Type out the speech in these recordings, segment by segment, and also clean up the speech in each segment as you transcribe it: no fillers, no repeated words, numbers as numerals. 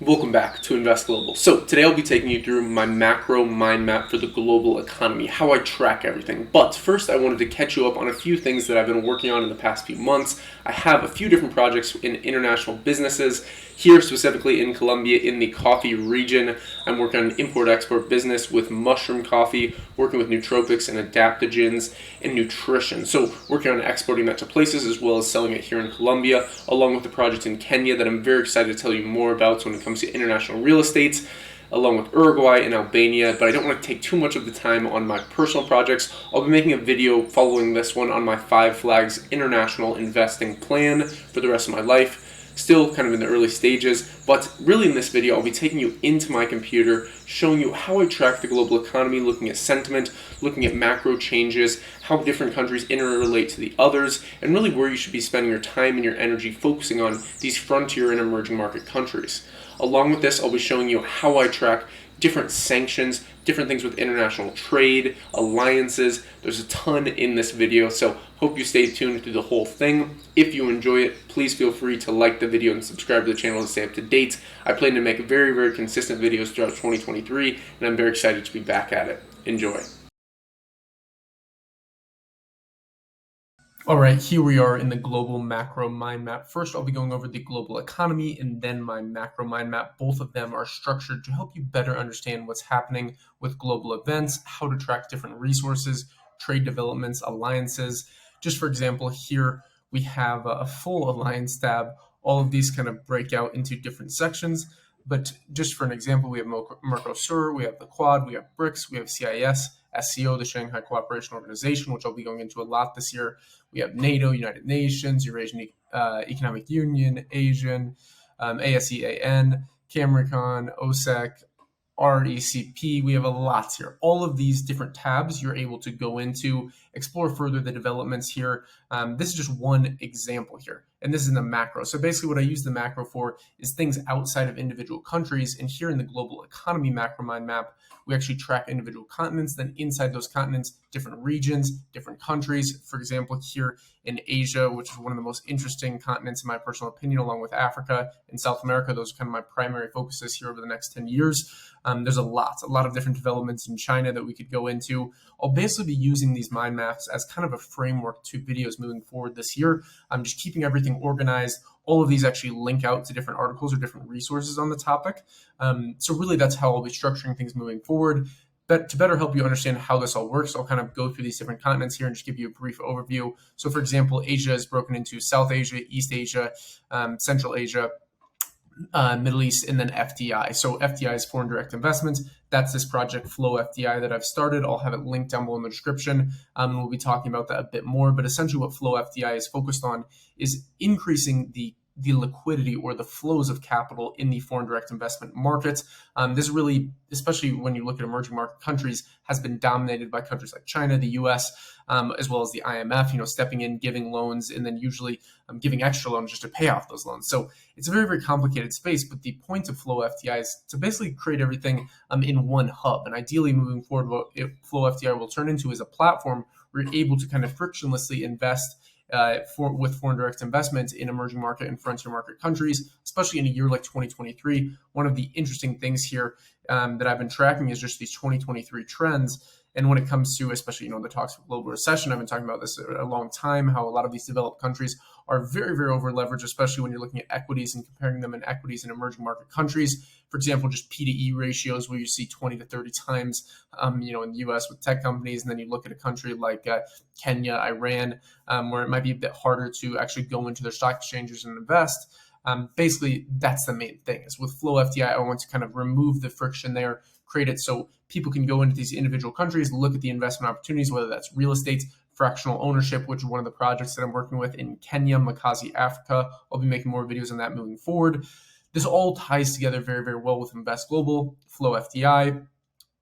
Welcome back to Invest Global. So today I'll be taking you through my macro mind map for the global economy, how I track everything. But first I wanted to catch you up on a few things that I've been working on in the past few months. I have a few different projects in international businesses. Here specifically in Colombia in the coffee region, I'm working on an import-export business with mushroom coffee, working with nootropics and adaptogens and nutrition. So working on exporting that to places as well as selling it here in Colombia, along with the project in Kenya that I'm very excited to tell you more about when it comes to international real estate, along with Uruguay and Albania. But I don't want to take too much of the time on my personal projects. I'll be making a video following this one on my 5 Flags international investing plan for the rest of my life. Still kind of in the early stages, but really in this video I'll be taking you into my computer, showing you how I track the global economy, looking at sentiment, looking at macro changes, how different countries interrelate to the others, and really where you should be spending your time and your energy focusing on these frontier and emerging market countries. Along with this, I'll be showing you how I track different sanctions, different things with international trade, alliances. There's a ton in this video, so hope you stay tuned through the whole thing. If you enjoy it, please feel free to like the video and subscribe to the channel to stay up to date. I plan to make very, very consistent videos throughout 2023, and I'm very excited to be back at it. Enjoy. All right, here we are in the global macro mind map. First, I'll be going over the global economy and then my macro mind map. Both of them are structured to help you better understand what's happening with global events, how to track different resources, trade developments, alliances. Just for example, here we have a full alliance tab. All of these kind of break out into different sections. But just for an example, we have Mercosur, we have the Quad, we have BRICS, we have CIS, SCO, the Shanghai Cooperation Organization, which I'll be going into a lot this year. We have NATO, United Nations, Eurasian Economic Union, ASEAN, ASEAN, CAMRICON, OSEC, RECP. We have a lot here. All of these different tabs you're able to go into, explore further the developments here. This is just one example here, and this is in the macro. So basically what I use the macro for is things outside of individual countries, and here in the global economy macro mind map, we actually track individual continents, then inside those continents, different regions, different countries. For example, here in Asia, which is one of the most interesting continents in my personal opinion, along with Africa and South America. Those are kind of my primary focuses here over the next 10 years. There's a lot of different developments in China that we could go into. I'll basically be using these mind maps as kind of a framework to videos moving forward this year. I'm just keeping everything organized. All of these actually link out to different articles or different resources on the topic. So really that's how I'll be structuring things moving forward. But to better help you understand how this all works, I'll kind of go through these different continents here and just give you a brief overview. So for example, Asia is broken into South Asia, East Asia, Central Asia, Middle East, and then FDI. So FDI is foreign direct investments. That's this project Flow FDI that I've started. I'll have it linked down below in the description. And we'll be talking about that a bit more. But essentially what Flow FDI is focused on is increasing the liquidity or the flows of capital in the foreign direct investment markets. This really, especially when you look at emerging market countries, has been dominated by countries like China, the US, as well as the IMF, stepping in, giving loans, and then usually giving extra loans just to pay off those loans. So it's a very, very complicated space, but the point of Flow FDI is to basically create everything in one hub. And ideally moving forward, what Flow FDI will turn into is a platform where you're able to kind of frictionlessly invest with foreign direct investment in emerging market and frontier market countries, especially in a year like 2023. One of the interesting things here that I've been tracking is just these 2023 trends. And when it comes to, especially, the talks of global recession, I've been talking about this a long time, how a lot of these developed countries are very, very over leveraged, especially when you're looking at equities and comparing them in equities in emerging market countries. For example, just P to E ratios where you see 20 to 30 times, in the US with tech companies. And then you look at a country like Kenya, Iran, where it might be a bit harder to actually go into their stock exchanges and invest. Basically, that's the main thing. Is with Flow FDI, I want to kind of remove the friction there, create it so people can go into these individual countries, look at the investment opportunities, whether that's real estate, fractional ownership, which is one of the projects that I'm working with in Kenya, Makazi, Africa. I'll be making more videos on that moving forward. This all ties together very, very well with Invest Global, Flow FDI,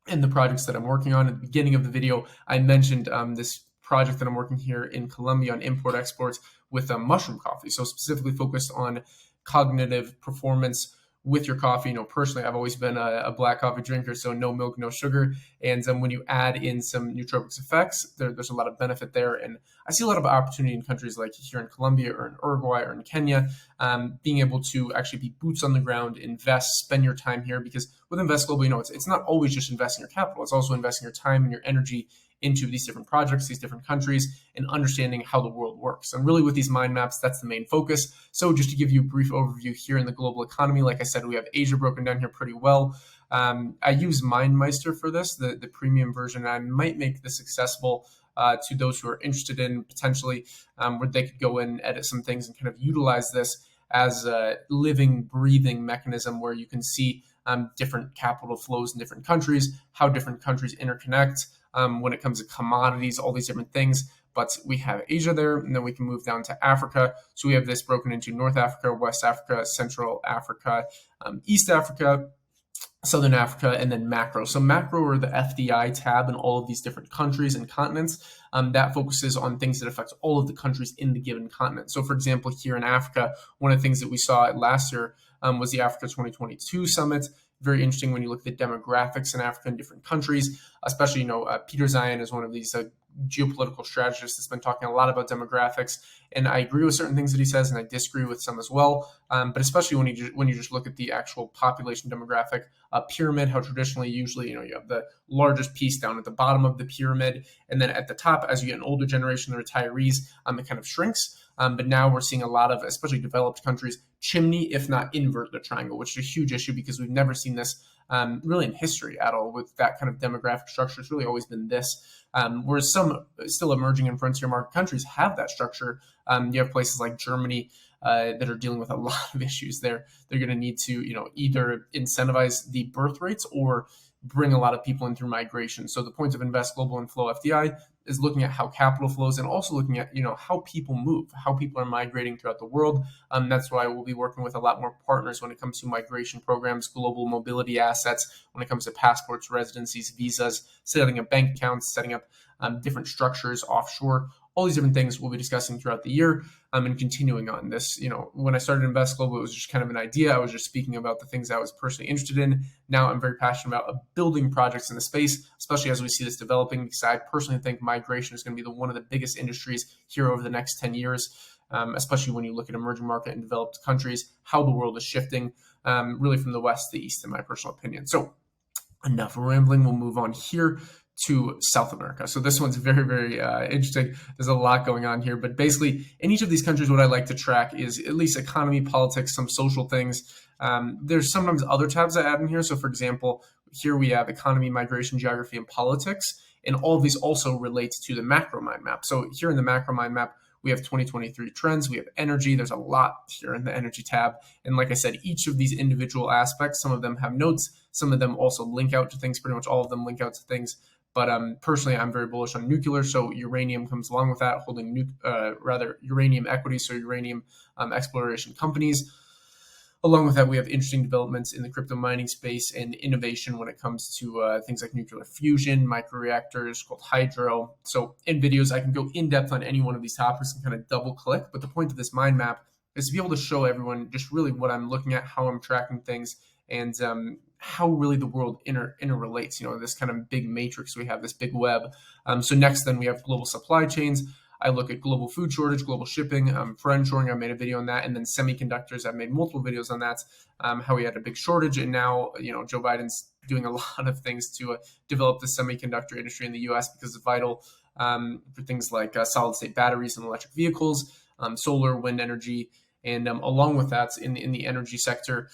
and the projects that I'm working on. At the beginning of the video, I mentioned this project that I'm working here in Colombia on import-exports with mushroom coffee. So specifically focused on cognitive performance with your coffee. Personally, I've always been a black coffee drinker, so no milk, no sugar. And when you add in some nootropics effects, there's a lot of benefit there. And I see a lot of opportunity in countries like here in Colombia or in Uruguay or in Kenya, being able to actually be boots on the ground, invest, spend your time here. Because with Invest Global, it's not always just investing your capital. It's also investing your time and your energy into these different projects, these different countries, and understanding how the world works. And really with these mind maps, that's the main focus. So just to give you a brief overview here in the global economy, like I said, we have Asia broken down here pretty well. I use MindMeister for this, the premium version. I might make this accessible to those who are interested in potentially, where they could go in, edit some things, and kind of utilize this as a living, breathing mechanism where you can see different capital flows in different countries, how different countries interconnect when it comes to commodities, all these different things. But we have Asia there, and then we can move down to Africa. So we have this broken into North Africa, West Africa, Central Africa, East Africa, Southern Africa, and then macro. So macro, or the FDI tab in all of these different countries and continents, that focuses on things that affect all of the countries in the given continent. So for example, here in Africa, one of the things that we saw last year was the Africa 2022 summit. Very interesting when you look at the demographics in Africa and different countries, especially, Peter Zion is one of these geopolitical strategists that's been talking a lot about demographics. And I agree with certain things that he says, and I disagree with some as well. But especially when you just look at the actual population demographic pyramid, how traditionally, usually, you have the largest piece down at the bottom of the pyramid, and then at the top, as you get an older generation, the retirees, it kind of shrinks. But now we're seeing a lot of, especially developed countries, chimney, if not invert the triangle, which is a huge issue because we've never seen this really in history at all with that kind of demographic structure. It's really always been this. Whereas some still emerging and frontier market countries have that structure. You have places like Germany that are dealing with a lot of issues there. They're going to need to, either incentivize the birth rates or bring a lot of people in through migration. So the point of Invest Global and Flow FDI is looking at how capital flows and also looking at, how people move, how people are migrating throughout the world. That's why we'll be working with a lot more partners when it comes to migration programs, global mobility assets, when it comes to passports, residencies, visas, setting up bank accounts, setting up different structures offshore. All these different things we'll be discussing throughout the year and continuing on this. When I started Invest Global, it was just kind of an idea. I was just speaking about the things I was personally interested in. Now I'm very passionate about building projects in the space, especially as we see this developing, because I personally think migration is going to be one of the biggest industries here over the next 10 years, especially when you look at emerging market and developed countries, how the world is shifting really from the west to the east, in my personal opinion. So enough rambling. We'll move on here to South America. So this one's very, very interesting. There's a lot going on here, but basically in each of these countries, what I like to track is at least economy, politics, some social things. There's sometimes other tabs I add in here. So for example, here we have economy, migration, geography, and politics. And all of these also relates to the macro mind map. So here in the macro mind map, we have 2023 trends. We have energy. There's a lot here in the energy tab. And like I said, each of these individual aspects, some of them have notes. Some of them also link out to things. Pretty much all of them link out to things. But personally, I'm very bullish on nuclear. So uranium comes along with that, holding uranium equities, so uranium exploration companies. Along with that, we have interesting developments in the crypto mining space and innovation when it comes to things like nuclear fusion, microreactors, cold hydro. So in videos, I can go in depth on any one of these topics and kind of double click. But the point of this mind map is to be able to show everyone just really what I'm looking at, how I'm tracking things, and how really the world interrelates, this kind of big matrix we have, this big web. So next, then we have global supply chains. I look at global food shortage, global shipping, friendshoring. I made a video on that. And then semiconductors, I've made multiple videos on that, how we had a big shortage. And now, Joe Biden's doing a lot of things to develop the semiconductor industry in the U.S. because it's vital for things like solid state batteries and electric vehicles, solar, wind energy. And along with that, in the energy sector,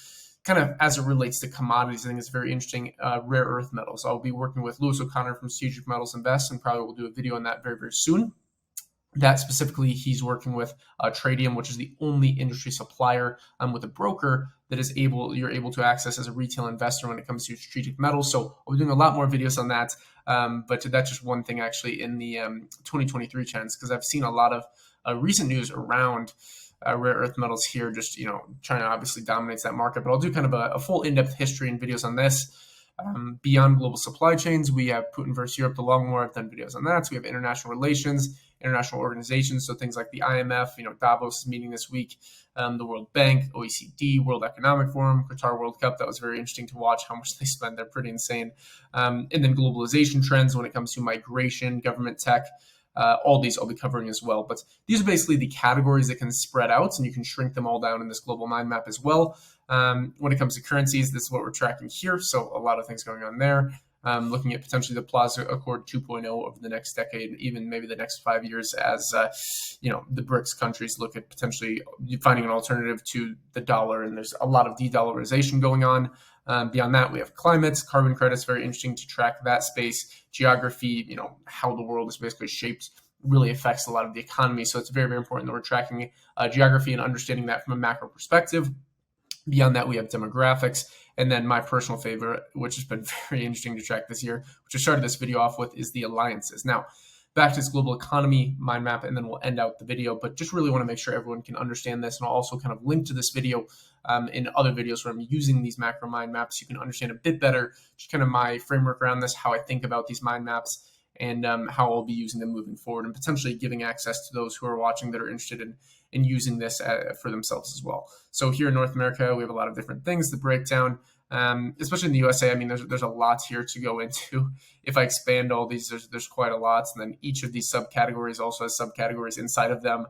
kind of as it relates to commodities, I think it's very interesting, rare earth metals. I'll be working with Lewis O'Connor from Strategic Metals Invest, and probably will do a video on that very, very soon. That specifically, he's working with Tradium, which is the only industry supplier with a broker that you're able to access as a retail investor when it comes to strategic metals. So I'll be doing a lot more videos on that. But that's just one thing actually in the 2023 trends, because I've seen a lot of recent news around rare earth metals here. Just, China obviously dominates that market, but I'll do kind of a full in-depth history and videos on this. Beyond global supply chains, we have Putin versus Europe, the long war. I've done videos on that. So we have international relations, international organizations. So things like the IMF, Davos is meeting this week, the World Bank, OECD, World Economic Forum, Qatar World Cup. That was very interesting to watch how much they spend. They're pretty insane. And then globalization trends when it comes to migration, government tech. All these I'll be covering as well. But these are basically the categories that can spread out, and you can shrink them all down in this global mind map as well. When it comes to currencies, this is what we're tracking here. So a lot of things going on there. Looking at potentially the Plaza Accord 2.0 over the next decade, even maybe the next 5 years, as the BRICS countries look at potentially finding an alternative to the dollar, and there's a lot of de-dollarization going on. Beyond that, we have climate, carbon credits, very interesting to track that space. Geography, how the world is basically shaped really affects a lot of the economy. So it's very, very important that we're tracking geography and understanding that from a macro perspective. Beyond that, we have demographics. And then my personal favorite, which has been very interesting to track this year, which I started this video off with, is the alliances. Now, back to this global economy mind map, and then we'll end out the video. But just really want to make sure everyone can understand this. And I'll also kind of link to this video in other videos where I'm using these macro mind maps. You can understand a bit better just kind of my framework around this, how I think about these mind maps, and how I'll be using them moving forward, and potentially giving access to those who are watching that are interested in using this for themselves as well. So here in North America, we have a lot of different things to break down, especially in the USA. I mean, there's a lot here to go into. If I expand all these, there's quite a lot. And then each of these subcategories also has subcategories inside of them.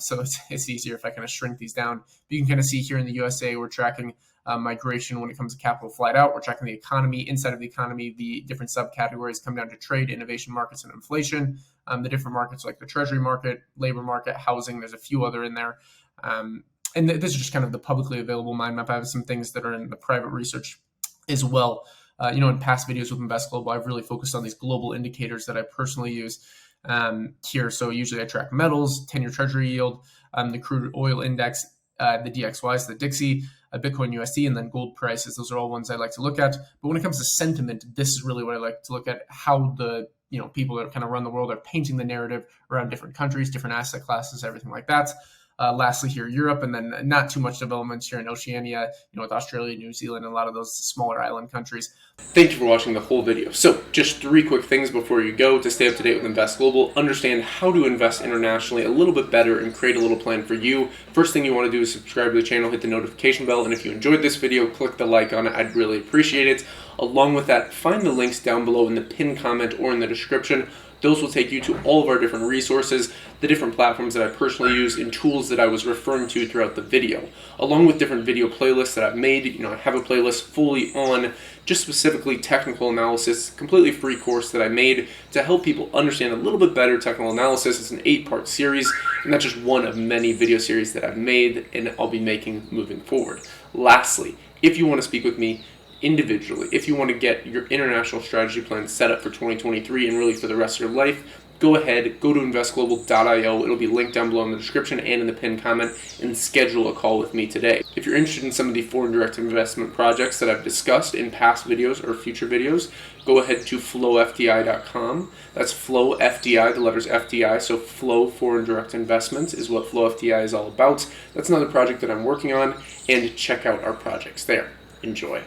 So it's easier if I kind of shrink these down. But you can kind of see here in the USA, we're tracking migration when it comes to capital flight out. We're tracking the economy. Inside of the economy, the different subcategories come down to trade, innovation markets, and inflation. The different markets like the treasury market, labor market, housing, there's a few other in there. And this is just kind of the publicly available mind map. I have some things that are in the private research as well. In past videos with Invest Global, I've really focused on these global indicators that I personally use here. So usually I track metals, 10-year treasury yield, the crude oil index, the DXY, so the Dixie, Bitcoin USD, and then gold prices. Those are all ones I like to look at. But when it comes to sentiment, this is really what I like to look at, how the people that kind of run the world are painting the narrative around different countries, different asset classes, everything like that. Lastly, here Europe, and then not too much developments here in Oceania, with Australia, New Zealand, and a lot of those smaller island countries. Thank you for watching the whole video. So just 3 quick things before you go to stay up to date with Invest Global. Understand how to invest internationally a little bit better and create a little plan for you. First thing you want to do is subscribe to the channel, hit the notification bell, and if you enjoyed this video, click the like on it. I'd really appreciate it. Along with that, find the links down below in the pinned comment or in the description. Those will take you to all of our different resources, the different platforms that I personally use, and tools that I was referring to throughout the video, along with different video playlists that I've made. I have a playlist fully on just specifically technical analysis, completely free course that I made to help people understand a little bit better technical analysis. It's an 8-part series, and that's just one of many video series that I've made and I'll be making moving forward. Lastly, if you want to speak with me individually, if you want to get your international strategy plan set up for 2023 and really for the rest of your life, go ahead, go to investglobal.io. It'll be linked down below in the description and in the pinned comment, and schedule a call with me today. If you're interested in some of the foreign direct investment projects that I've discussed in past videos or future videos, go ahead to flowfdi.com. That's Flow FDI, the letters FDI, so Flow Foreign Direct Investments is what Flow FDI is all about. That's another project that I'm working on, and check out our projects there. Enjoy.